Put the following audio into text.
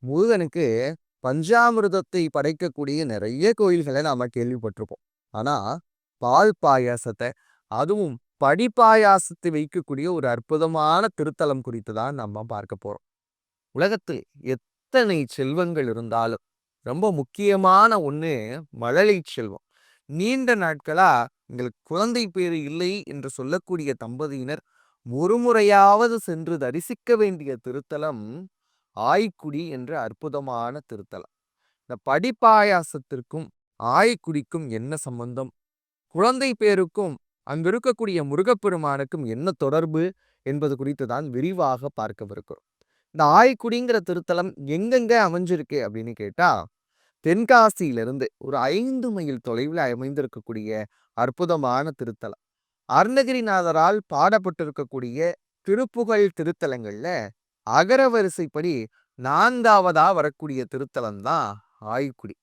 முருகனுக்கு பஞ்சாமிர்தத்தை படைக்கக்கூடிய நிறைய கோயில்களை நாம கேள்விப்பட்டிருப்போம். ஆனா, பால் பாயாசத்தை, அதுவும் படி பாயாசத்தை வைக்கக்கூடிய ஒரு அற்புதமான திருத்தலம் குறித்து தான் நம்ம பார்க்க போறோம். உலகத்தில் எத்தனை செல்வங்கள் இருந்தாலும் ரொம்ப முக்கியமான ஒண்ணு மழலை செல்வம். நீண்ட நாட்களா எங்களுக்கு குழந்தை பேறு இல்லை என்று சொல்லக்கூடிய தம்பதியினர் ஒரு முறையாவது சென்று தரிசிக்க வேண்டிய திருத்தலம் ஆய்க்குடி என்ற அற்புதமான திருத்தலம். இந்த படிப்பாயாசத்திற்கும் ஆய்க்குடிக்கும் என்ன சம்பந்தம்? குழந்தை பேருக்கும் அங்கு இருக்கக்கூடிய முருகப்பெருமானுக்கும் என்ன தொடர்பு என்பது குறித்து தான் விரிவாக பார்க்கவிருக்கிறோம். இந்த ஆய்க்குடிங்கிற திருத்தலம் எங்கெங்க அமைஞ்சிருக்கு அப்படின்னு கேட்டா, தென்காசியிலிருந்து ஒரு 5 மைல் தொலைவில் அமைந்திருக்கக்கூடிய அற்புதமான திருத்தலம். அருணகிரிநாதரால் பாடப்பட்டிருக்கக்கூடிய திருப்புகழ் திருத்தலங்கள்ல அகரவரிசைப்படி 4வதா வரக்கூடிய திருத்தலம் தான் ஆய்க்குடி.